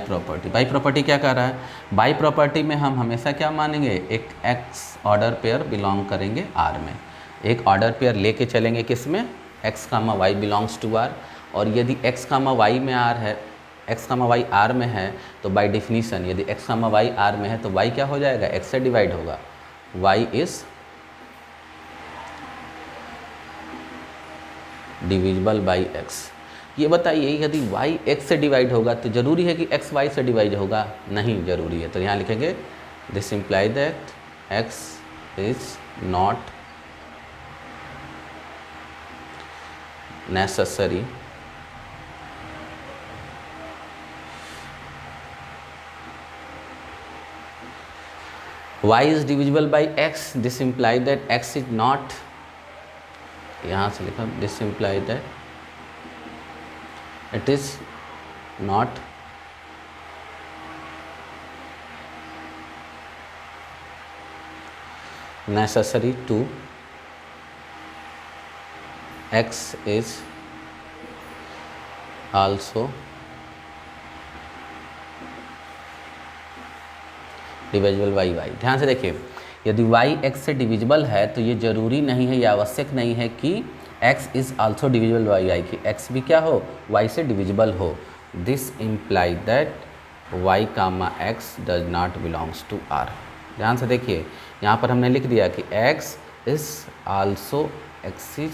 प्रॉपर्टी क्या कर रहा है? बाई प्रॉपर्टी में हम हमेशा क्या मानेंगे? एक x ऑर्डर पेयर बिलोंग करेंगे r में। एक ऑर्डर पेयर लेके चलेंगे किस में? x comma y belongs to r। और यदि x कामा y में r है, x कामा y r में है, तो बाय डेफिनीशन यदि x कामा y r में है तो y क्या हो जाएगा? x से डिवाइड होगा। y is divisible by x। ये बताइए यदि y x से डिवाइड होगा तो ज़रूरी है कि x y से डिवाइड होगा? नहीं ज़रूरी है। तो यहाँ लिखेंगे this imply that x is not necessary y is divisible by x, this imply that x is not, यहाँ से लिखा this imply that it is not necessary to x is also divisible by y। ध्यान से देखिए, यदि y x से divisible है तो ये ज़रूरी नहीं है, ये आवश्यक नहीं है कि x is also divisible by y, कि x भी क्या हो, y से डिविजिबल हो। This imply that y comma x does not belongs to R। ध्यान से देखिए, यहाँ पर हमने लिख दिया कि x is also x is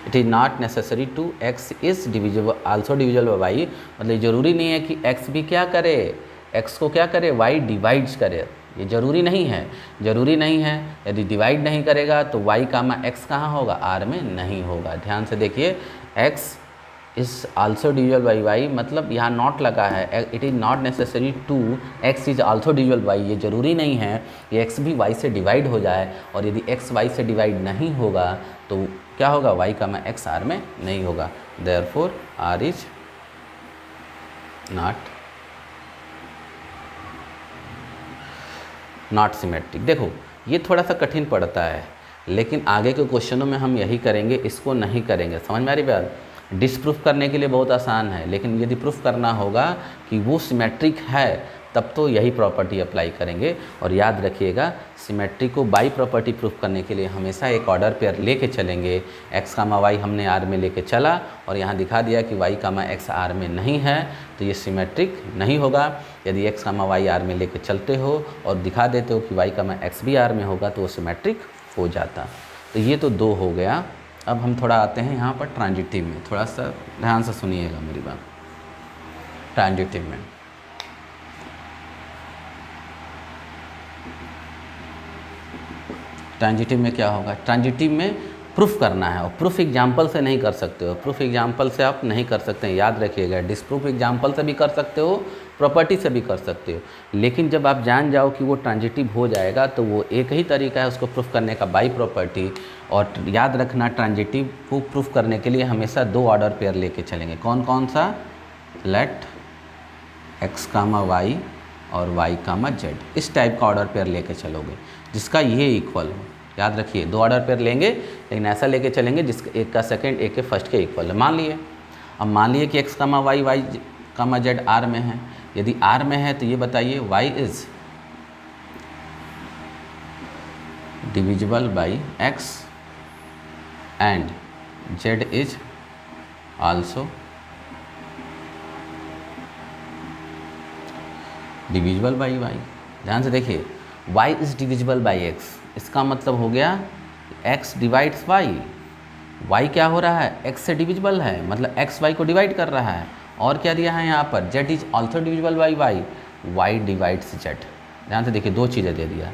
it is not necessary to x is divisible also divisible by y, मतलब ज़रूरी नहीं है कि x भी क्या करे, x को क्या करे, y डिवाइड्स करे, ये ज़रूरी नहीं है, ज़रूरी नहीं है। यदि डिवाइड नहीं करेगा तो y कामा x कहाँ होगा, R में नहीं होगा। ध्यान से देखिए, x is also divisible by y, मतलब यहाँ नॉट लगा है, it is not necessary to x is also divisible by, ये ज़रूरी नहीं है कि x भी y से डिवाइड हो जाए, और यदि x y से डिवाइड नहीं होगा तो क्या होगा, y कामा x R में नहीं होगा। Therefore R is not symmetric. देखो ये थोड़ा सा कठिन पड़ता है, लेकिन आगे के क्वेश्चनों में हम यही करेंगे, इसको नहीं करेंगे। समझ में आ रही बात? डिसप्रूफ करने के लिए बहुत आसान है, लेकिन यदि प्रूफ करना होगा कि वो सिमेट्रिक है तब तो यही प्रॉपर्टी अप्लाई करेंगे। और याद रखिएगा, सिमेट्री को बाई प्रॉपर्टी प्रूफ करने के लिए हमेशा एक ऑर्डर पेयर लेके चलेंगे। x कामा y हमने R में लेके चला और यहाँ दिखा दिया कि y कामा x R में नहीं है तो ये सिमेट्रिक नहीं होगा। यदि x कामा y R में लेके चलते हो और दिखा देते हो कि y कामा x भी R में होगा तो वो सिमेट्रिक हो जाता। तो ये तो दो हो गया। अब हम थोड़ा आते हैं यहाँ पर ट्रांजिटिव में, थोड़ा सा ध्यान से सुनिएगा मेरी बात। ट्रांजिटिव में क्या होगा, ट्रांजिटिव में प्रूफ करना है, और प्रूफ एग्जाम्पल से नहीं कर सकते हो। प्रूफ एग्जाम्पल से आप नहीं कर सकते हैं, याद रखिएगा। डिसप्रूफ एग्जाम्पल से भी कर सकते हो, प्रॉपर्टी से भी कर सकते हो, लेकिन जब आप जान जाओ कि वो ट्रांजिटिव हो जाएगा तो वो एक ही तरीका है उसको प्रूफ करने का, बाई प्रॉपर्टी। और याद रखना, ट्रांजिटिव को प्रूफ करने के लिए हमेशा दो ऑर्डर पेयर लेके चलेंगे। कौन कौन सा? लेट x कामा y और y कामा z, इस टाइप का ऑर्डर पेयर लेके चलोगे जिसका ये इक्वल हो। याद रखिए, दो ऑर्डर पेयर लेंगे लेकिन ऐसा लेके चलेंगे जिसका एक का सेकंड एक के फर्स्ट के इक्वल है। मान लिए, अब मान लिए कि x कामा y y कामा z R में है। यदि R में है तो ये बताइए y is divisible by x and z is also divisible by y। ध्यान से देखिए, y is divisible by x, इसका मतलब हो गया x डिवाइड्स y क्या हो रहा है, x से डिविजिबल है, मतलब x y को डिवाइड कर रहा है। और क्या दिया है यहाँ पर, z is also divisible by y divides z। ध्यान से देखिए, दो चीज़ें दे दिया,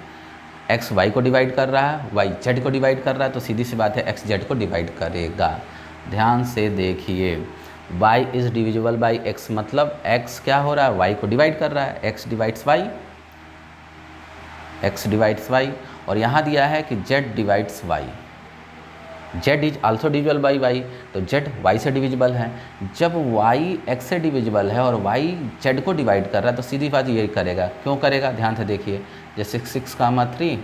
x y को डिवाइड कर रहा है, y z को डिवाइड कर रहा है, तो सीधी सी बात है x z को डिवाइड करेगा। ध्यान से देखिए, y is divisible by x, मतलब x क्या हो रहा है, y को डिवाइड कर रहा है, x डिवाइड्स y। और यहाँ दिया है कि z divides y, z is also divisible by y, तो z y से डिविजिबल है। जब y x से डिविजिबल है और y z को डिवाइड कर रहा है तो सीधी बात ये करेगा। क्यों करेगा, ध्यान से देखिए, जैसे 6 कामा 3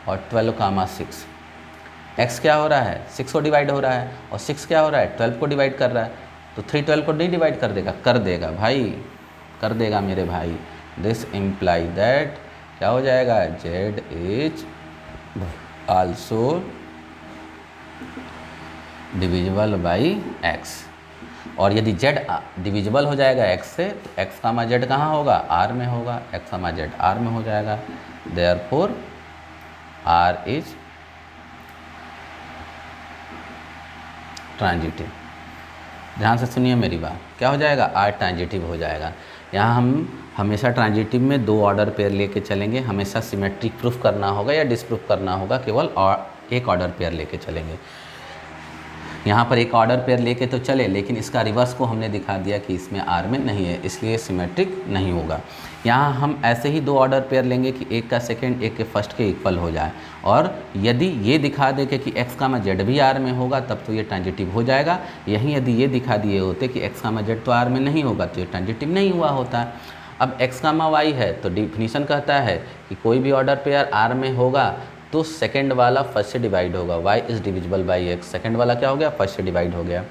और 12 कामा 6, x क्या हो रहा है, 6 को डिवाइड हो रहा है, और 6 क्या हो रहा है, 12 को डिवाइड कर रहा है, तो 3 12 को नहीं डिवाइड कर देगा, कर देगा भाई, कर देगा मेरे भाई। दिस इम्प्लाई दैट क्या हो जाएगा, z is also divisible by x। और यदि z डिविजिबल हो जाएगा x से तो x कामा z कहाँ होगा, R में होगा, x कामा z R में हो जाएगा। Therefore R is transitive. ध्यान से सुनिए मेरी बात, क्या हो जाएगा, आर ट्रांजिटिव हो जाएगा। यहाँ हम हमेशा ट्रांजिटिव में 2 ऑर्डर पेयर लेके चलेंगे, हमेशा सिमेट्रिक प्रूफ करना होगा या डिसप्रूफ करना होगा, केवल एक ऑर्डर पेयर लेके चलेंगे। यहाँ पर एक ऑर्डर पेयर लेके तो चले, लेकिन इसका रिवर्स को हमने दिखा दिया कि इसमें आर में नहीं है, इसलिए सिमेट्रिक नहीं होगा। यहाँ हम ऐसे ही 2 ऑर्डर पेयर लेंगे कि एक का सेकंड एक के फर्स्ट के इक्वल हो जाए, और यदि ये दिखा दे कि एक्स का जेड भी आर में होगा तब तो ये ट्रांजिटिव हो जाएगा। यहीं यदि ये दिखा दिए होते कि एक्स का जेड तो आर में नहीं होगा तो ये ट्रांजिटिव नहीं हुआ होता। अब एक्स का वाई है तो डिफिनीशन कहता है कि कोई भी ऑर्डर पेयर आर में होगा तो सेकंड वाला फर्स्ट से डिवाइड होगा, y is divisible by x। Second वाला क्या हो गया, फर्स्ट से डिवाइड हो गया।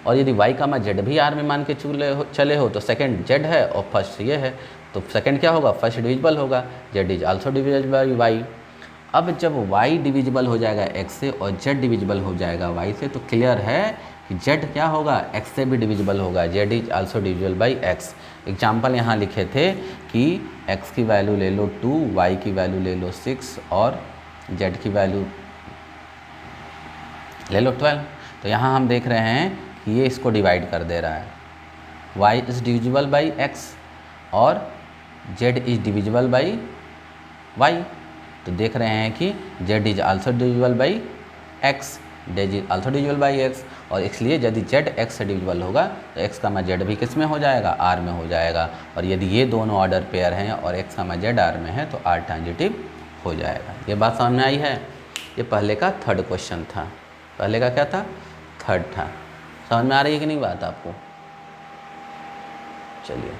और यदि y का जेड भी आर में मान के चले हो तो सेकंड जेड है और फर्स्ट ये है, तो सेकंड क्या होगा, फर्स्ट डिविजिबल होगा, z is also divisible by y. अब जब y डिविजिबल हो जाएगा x से और z डिविजिबल हो जाएगा y से, तो क्लियर है कि z क्या होगा, x से भी डिविजिबल होगा, z is also divisible by x। Example यहाँ लिखे थे कि x की वैल्यू ले लो 2, y की वैल्यू ले लो 6 और z की वैल्यू ले लो 12। तो यहाँ हम देख रहे हैं कि ये इसको डिवाइड कर दे रहा है, y is divisible by x और z is divisible by y। तो देख रहे हैं कि z is also divisible by x, z is also divisible by x, और इसलिए यदि z x से डिविजिबल होगा तो x का z भी किस में हो जाएगा, r में हो जाएगा। और यदि ये दोनों ऑर्डर पेयर हैं और x का z r में है तो r ट्रांजिटिव हो जाएगा। ये बात समझ में आई है। ये पहले का थर्ड क्वेश्चन था, पहले का क्या था, थर्ड था। समझ में आ रही है कि नहीं बात आपको? चलिए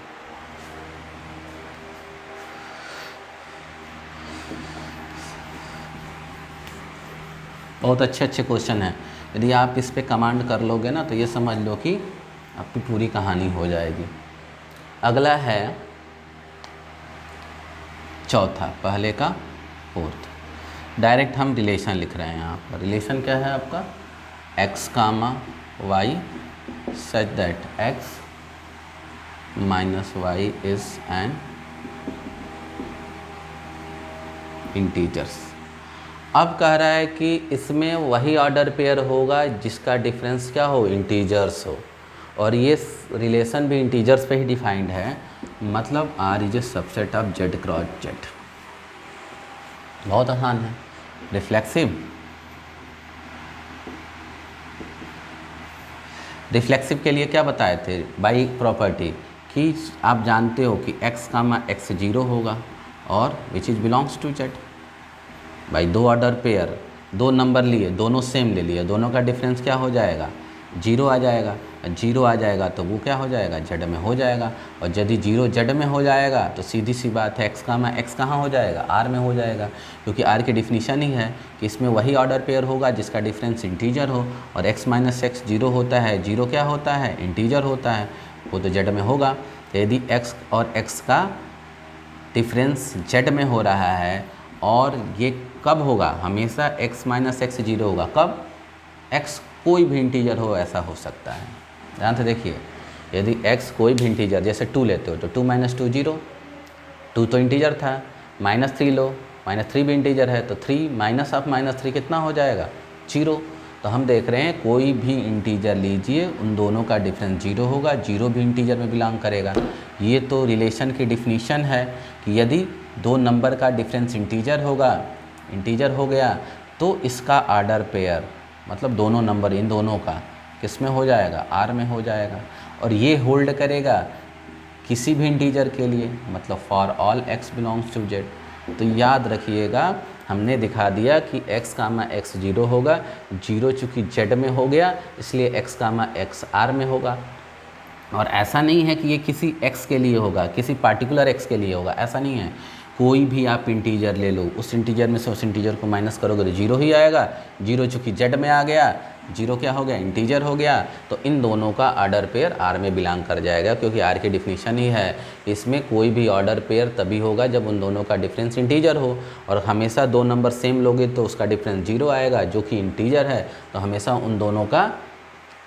बहुत अच्छे अच्छे क्वेश्चन हैं। यदि आप इस पे कमांड कर लोगे ना तो ये समझ लो कि आपकी पूरी कहानी हो जाएगी। अगला है चौथा, पहले का फोर्थ। डायरेक्ट हम रिलेशन लिख रहे हैं यहाँ पर। रिलेशन क्या है आपका, x comma y such that x minus y is an integers. अब कह रहा है कि इसमें वही ऑर्डर पेयर होगा जिसका डिफरेंस क्या हो, इंटीजर्स हो, और ये रिलेशन भी इंटीजर्स पे ही डिफाइंड है, मतलब R is a subset of Z cross Z। बहुत आसान है। रिफ्लेक्सिव, रिफ्लेक्सिव के लिए क्या बताए थे, बाई प्रॉपर्टी कि आप जानते हो कि x कामा x 0 होगा और which is belongs to Z। भाई 2 ऑर्डर पेयर, 2 नंबर लिए, दोनों सेम ले लिए, दोनों का डिफरेंस क्या हो जाएगा, 0 आ जाएगा। 0 आ जाएगा तो वो क्या हो जाएगा, Z में हो जाएगा। और यदि 0 Z में हो जाएगा तो सीधी सी बात है x कामा x कहाँ हो जाएगा, R में हो जाएगा, क्योंकि R की डिफिनीशन ही है कि इसमें वही ऑर्डर पेयर होगा जिसका डिफरेंस इंटीजर हो, और x माइनस x 0 होता है, 0 क्या होता है, इंटीजर होता है, वो तो Z में होगा। तो यदि x और x का डिफरेंस Z में हो रहा है, और ये कब होगा, हमेशा x माइनस x 0 होगा, कब, x कोई भी इंटीजर हो ऐसा हो सकता है। ध्यान से देखिए, यदि x कोई भी इंटीजर, जैसे 2 लेते हो तो 2 माइनस 2 0, 2 तो इंटीजर था, -3 लो, -3 भी इंटीजर है तो 3 माइनस ऑफ -3 कितना हो जाएगा, 0। तो हम देख रहे हैं कोई भी इंटीजर लीजिए, उन दोनों का डिफरेंस 0 होगा, 0 भी इंटीजर में बिलोंग करेगा। ये तो रिलेशन की डिफिनीशन है कि यदि 2 नंबर का डिफरेंस इंटीजर होगा, इंटीजर हो गया, तो इसका ऑर्डर पेयर मतलब दोनों नंबर इन दोनों का किस में हो जाएगा, R में हो जाएगा। और ये होल्ड करेगा किसी भी इंटीजर के लिए, मतलब for all x belongs to Z। तो याद रखिएगा, हमने दिखा दिया कि x कामा x 0 होगा, 0 चूँकि Z में हो गया इसलिए x कामा x R में होगा। और ऐसा नहीं है कि ये किसी x के लिए होगा, किसी पार्टिकुलर x के लिए होगा, ऐसा नहीं है। कोई भी आप इंटीजर ले लो, उस इंटीजर में से उस इंटीजर को माइनस करोगे तो 0 ही आएगा। 0 चूँकि Z में आ गया, 0 क्या हो गया, इंटीजर हो गया, तो इन दोनों का ऑर्डर पेयर R में बिलोंग कर जाएगा, क्योंकि R की डिफिनीशन ही है इसमें कोई भी ऑर्डर पेयर तभी होगा जब उन दोनों का डिफरेंस इंटीजर हो। और हमेशा 2 नंबर सेम लोगे तो उसका डिफरेंस 0 आएगा, जो कि इंटीजर है, तो हमेशा उन दोनों का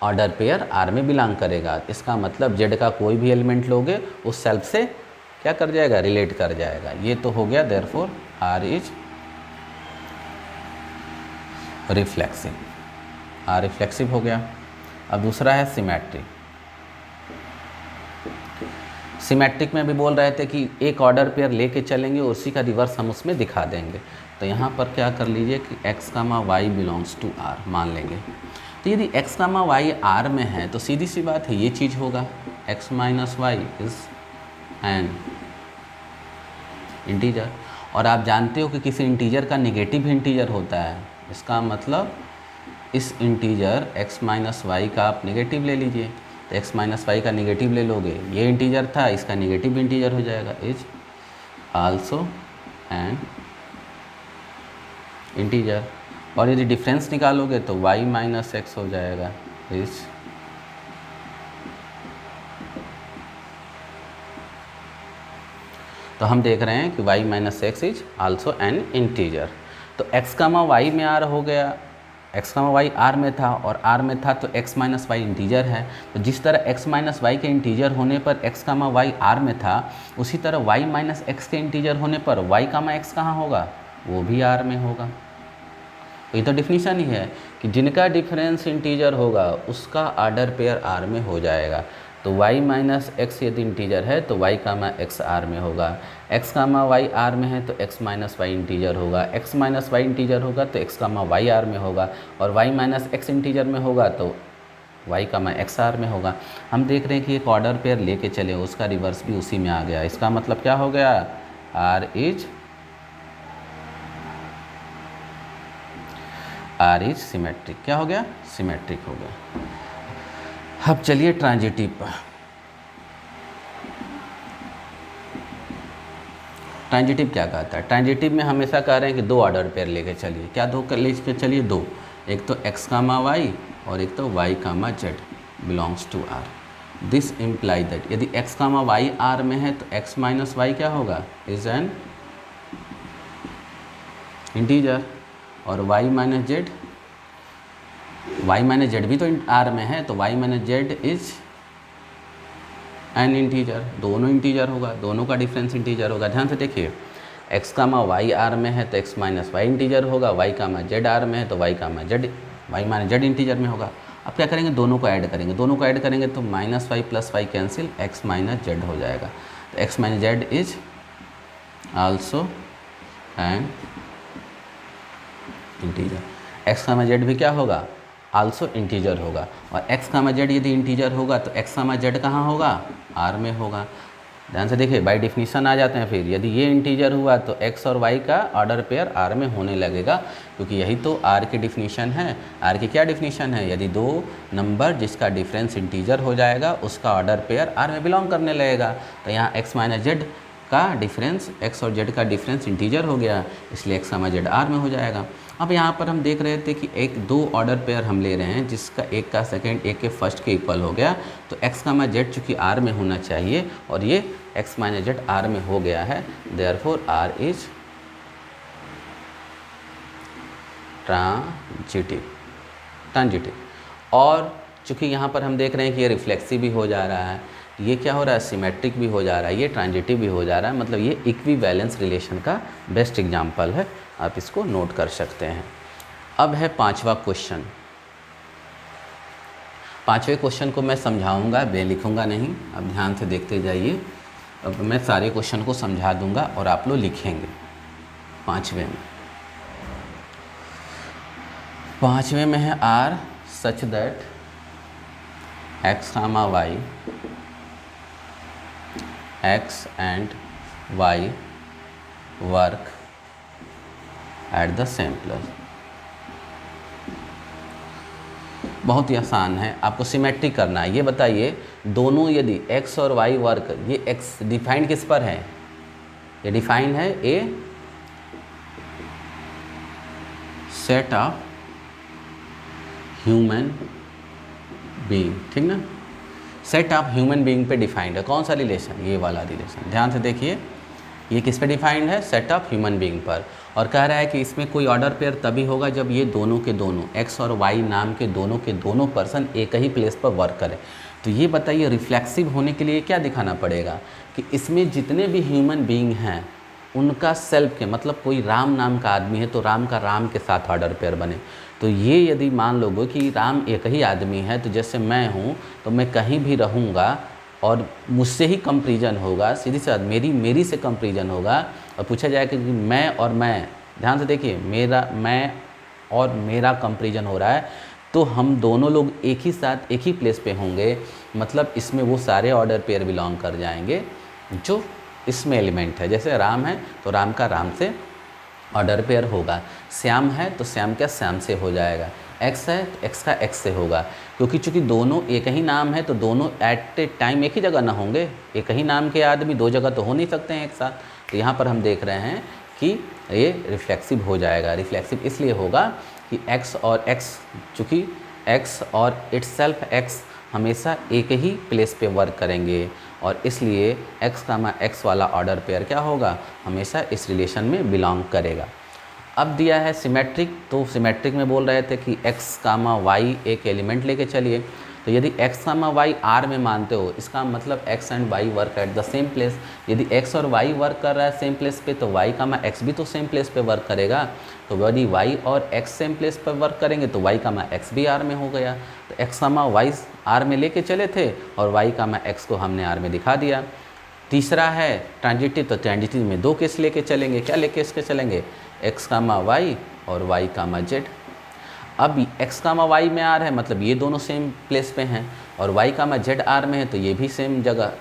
ऑर्डर पेयर R में बिलोंग करेगा। इसका मतलब Z का कोई भी एलिमेंट लोगे उस सेल्फ से क्या कर जाएगा, रिलेट कर जाएगा। ये तो हो गया, therefore R is reflexive, R reflexive हो गया। अब दूसरा है सिमेट्रिक। सिमेट्रिक में भी बोल रहे थे कि एक ऑर्डर पेयर लेके चलेंगे, उसी का रिवर्स हम उसमें दिखा देंगे। तो यहाँ पर क्या कर लीजिए कि x, y belongs to r मान लेंगे। तो यदि x, y r में है तो सीधी सी बात है ये चीज़ होगा, x minus y is an integer. और आप जानते हो कि किसी इंटीजर का नेगेटिव इंटीजर होता है, इसका मतलब इस इंटीजर x माइनस वाई का आप नेगेटिव ले लीजिए। तो x माइनस वाई का नेगेटिव ले लोगे, ये इंटीजर था, इसका नेगेटिव इंटीजर हो जाएगा, इज आल्सो एन इंटीजर। और यदि डिफरेंस निकालोगे तो y माइनस एक्स हो जाएगा, इज तो हम देख रहे हैं कि y minus x is also an integer. तो x, y में r हो गया, x, y r में था और r में था तो x माइनस वाई इंटीजर है। तो जिस तरह x माइनस वाई के इंटीजर होने पर x, y r में था, उसी तरह y माइनस एक्स के इंटीजर होने पर y, x कहाँ होगा, वो भी r में होगा। तो ये तो डिफिनीशन ही है कि जिनका डिफरेंस इंटीजर होगा उसका ऑर्डर पेयर r में हो जाएगा। तो y माइनस एक्स यदि इंटीजर है तो y, x r में होगा, x, y r में है तो x माइनस वाई इंटीजर होगा, x माइनस वाई इंटीजर होगा तो x, y r में होगा, और y माइनस एक्स इंटीजर में होगा तो y, x r में होगा। हम देख रहे हैं कि एक ऑर्डर पेयर लेके चले, उसका रिवर्स भी उसी में आ गया। इसका मतलब क्या हो गया, r इज सिमेट्रिक। क्या हो गया, सिमेट्रिक हो गया। अब चलिए ट्रांजिटिव पर। ट्रांजिटिव क्या कहता है, ट्रांजिटिव में हमेशा कह रहे हैं कि दो ऑर्डर पेयर लेके चलिए। क्या दो लेके चलिए, दो, एक तो x, y और एक तो y, z belongs to r। This imply that यदि x, y r में है तो x माइनस वाई क्या होगा, इज एन इंटीजर, और y minus Z, y minus Z भी तो r में है तो y minus z is an integer. दोनों इंटीजर होगा, दोनों का डिफरेंस इंटीजर होगा। ध्यान से देखिए, x, y r में है तो x माइनस वाई इंटीजर होगा, y, z r में है तो y माइनस जेड इंटीजर में होगा। अब क्या करेंगे, दोनों को ऐड करेंगे, दोनों को ऐड करेंगे तो minus y plus y cancel, x minus z हो जाएगा। तो x minus z is also an integer. x, z भी क्या होगा, आल्सो इंटीजर होगा, और x, z यदि इंटीजर होगा तो x, z कहाँ होगा, r में होगा। ध्यान से देखिए, बाय डिफिनीशन आ जाते हैं। फिर यदि ये इंटीजर हुआ तो x और y का ऑर्डर पेयर r में होने लगेगा, क्योंकि यही तो r की डिफिनीशन है। r की क्या डिफिनीशन है, यदि दो नंबर जिसका डिफरेंस इंटीजर हो जाएगा उसका ऑर्डर पेयर r में बिलोंग करने लगेगा। तो यहाँ x माइनस जेड का डिफरेंस, x और z का डिफरेंस इंटीजर हो गया, इसलिए x, z r में हो जाएगा। अब यहाँ पर हम देख रहे थे कि एक दो ऑर्डर पेयर हम ले रहे हैं जिसका एक का सेकंड एक के फर्स्ट के इक्वल हो गया। तो x, z चूँकि r में होना चाहिए और ये x माइनस जेड r में हो गया है, देयरफॉर r इज ट्रांजिटिव। और चूँकि यहाँ पर हम देख रहे हैं कि ये रिफ्लेक्सिव भी हो जा रहा है, ये क्या हो रहा है, सिमेट्रिक भी हो जा रहा है, ये ट्रांजिटिव भी हो जा रहा है, मतलब ये इक्विवेलेंस रिलेशन का बेस्ट एग्जाम्पल है, आप इसको नोट कर सकते हैं। अब है पांचवा क्वेश्चन। पांचवें क्वेश्चन को मैं समझाऊंगा, मैं लिखूंगा नहीं, अब ध्यान से देखते जाइए। अब मैं सारे क्वेश्चन को समझा दूंगा और आप लोग लिखेंगे। पांचवें में है r such that x, y x and y work at the same place। बहुत ही आसान है, आपको सिमेट्रिक करना है। ये बताइए, दोनों यदि x और y वर्क, ये x डिफाइंड किस पर है, ये डिफाइंड है ए सेट ऑफ ह्यूमन बीइंग, ठीक ना, सेट ऑफ ह्यूमन बीइंग पे डिफाइंड है। कौन सा रिलेशन, ये वाला रिलेशन। ध्यान से देखिए, ये किस पे डिफाइंड है, सेट ऑफ ह्यूमन बीइंग पर, और कह रहा है कि इसमें कोई ऑर्डर पेयर तभी होगा जब ये दोनों के दोनों x और y नाम के दोनों पर्सन एक ही प्लेस पर वर्क करें। तो ये बताइए, रिफ्लेक्सिव होने के लिए क्या दिखाना पड़ेगा कि इसमें जितने भी ह्यूमन बीइंग हैं उनका सेल्फ के, मतलब कोई राम नाम का आदमी है तो राम का राम के साथ ऑर्डर पेयर बने। तो ये यदि मान लोगे कि राम एक ही आदमी है, तो जैसे मैं हूँ तो मैं कहीं भी रहूँगा और मुझसे ही कंपैरिजन होगा, सीधी सी बात, मेरी से कंपैरिजन होगा। और पूछा जाएगा कि मैं और मैं, ध्यान से देखिए, मैं और मेरा कंपैरिजन हो रहा है, तो हम दोनों लोग एक ही साथ एक ही प्लेस पे होंगे, मतलब इसमें वो सारे ऑर्डर पेयर बिलोंग कर जाएंगे जो इसमें एलिमेंट है। जैसे राम है तो राम का राम से ऑर्डर पेयर होगा, श्याम है तो श्याम का श्याम से हो जाएगा, एक्स है तो एक्स का एक्स से होगा, क्योंकि चूंकि दोनों एक ही नाम है तो दोनों एट ए टाइम एक ही जगह ना होंगे। एक ही नाम के आदमी दो जगह तो हो नहीं सकते हैं एक साथ। तो यहाँ पर हम देख रहे हैं कि ये रिफ्लेक्सिव हो जाएगा। रिफ्लेक्सिव इसलिए होगा कि x और x, चूँकि x और इटसेल्फ x हमेशा एक ही प्लेस पे वर्क करेंगे, और इसलिए x, वाला ऑर्डर पेयर क्या होगा, हमेशा इस रिलेशन में बिलोंग करेगा। अब दिया है सिमेट्रिक, तो सिमेट्रिक में बोल रहे थे कि x, y एक एलिमेंट लेके चलिए। तो यदि x, y R में मानते हो, इसका मतलब x and y work at the same place. यदि x और y वर्क कर रहा है सेम प्लेस पे, तो y, x भी तो सेम प्लेस पे वर्क करेगा। तो यदि y और x सेम प्लेस पर वर्क करेंगे तो y, x भी R में हो गया। तो x, y R में लेके चले थे और y, x को हमने R में दिखा दिया। तीसरा है ट्रांजिटिव, तो ट्रांजिटिव में दो केस लेके चलेंगे। क्या लेके इसके चलेंगे, x, y और y, z। अब x, y में R है, मतलब ये दोनों सेम प्लेस पे हैं, और y, z R में है, तो ये भी सेम जगह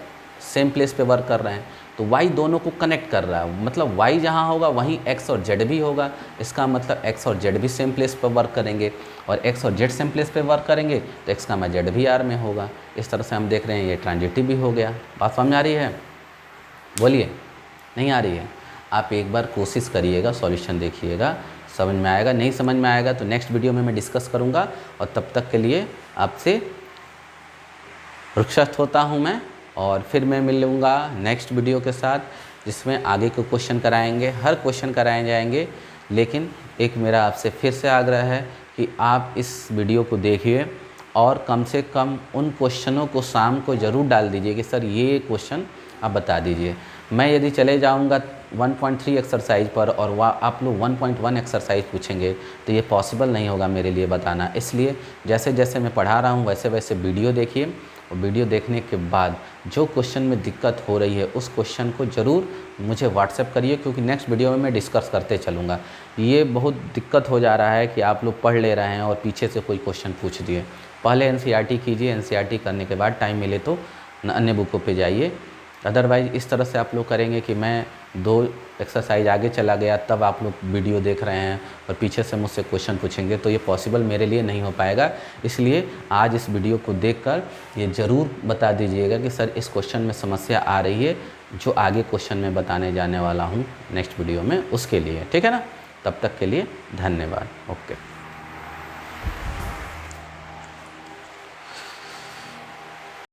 सेम प्लेस पे वर्क कर रहे हैं। तो y दोनों को कनेक्ट कर रहा है, मतलब y जहाँ होगा वहीं x और z भी होगा। इसका मतलब x और z भी सेम प्लेस पर वर्क करेंगे, और x और z सेम प्लेस पे वर्क करेंगे तो x, z भी R में होगा। इस तरह से हम देख रहे हैं ये ट्रांजिटिव भी हो गया। बात समझ आ रही है? बोलिए, नहीं आ रही है? आप एक बार कोशिश करिएगा, सॉल्यूशन देखिएगा, समझ में आएगा। नहीं समझ में आएगा तो नेक्स्ट वीडियो में मैं डिस्कस करूँगा, और तब तक के लिए आपसे रुखसत होता हूँ मैं, और फिर मैं मिलूँगा नेक्स्ट वीडियो के साथ, जिसमें आगे के क्वेश्चन कराएंगे, हर क्वेश्चन कराए जाएंगे। लेकिन एक मेरा आपसे फिर से आग्रह है कि आप इस वीडियो को देखिए और कम से कम उन क्वेश्चनों को शाम को ज़रूर डाल दीजिए कि सर ये क्वेश्चन आप बता दीजिए। मैं यदि चले जाऊंगा 1.3 एक्सरसाइज पर और वह आप लोग 1.1 एक्सरसाइज पूछेंगे तो ये पॉसिबल नहीं होगा मेरे लिए बताना। इसलिए जैसे जैसे मैं पढ़ा रहा हूँ वैसे वैसे वीडियो देखिए, और वीडियो देखने के बाद जो क्वेश्चन में दिक्कत हो रही है उस क्वेश्चन को ज़रूर मुझे व्हाट्सएप करिए, क्योंकि नेक्स्ट वीडियो में मैं डिस्कस करते चलूँगा। ये बहुत दिक्कत हो जा रहा है कि आप लोग पढ़ ले रहे हैं और पीछे से कोई क्वेश्चन पूछ दिए। पहले NCERT कीजिए, NCERT करने के बाद टाइम मिले तो अन्य बुकों पे जाइए। अदरवाइज़ इस तरह से आप लोग करेंगे कि मैं 2 एक्सरसाइज आगे चला गया तब आप लोग वीडियो देख रहे हैं और पीछे से मुझसे क्वेश्चन पूछेंगे, तो ये पॉसिबल मेरे लिए नहीं हो पाएगा। इसलिए आज इस वीडियो को देखकर ये ज़रूर बता दीजिएगा कि सर इस क्वेश्चन में समस्या आ रही है, जो आगे क्वेश्चन में बताने जाने वाला हूँ नेक्स्ट वीडियो में, उसके लिए। ठीक है ना? तब तक के लिए धन्यवाद। ओके।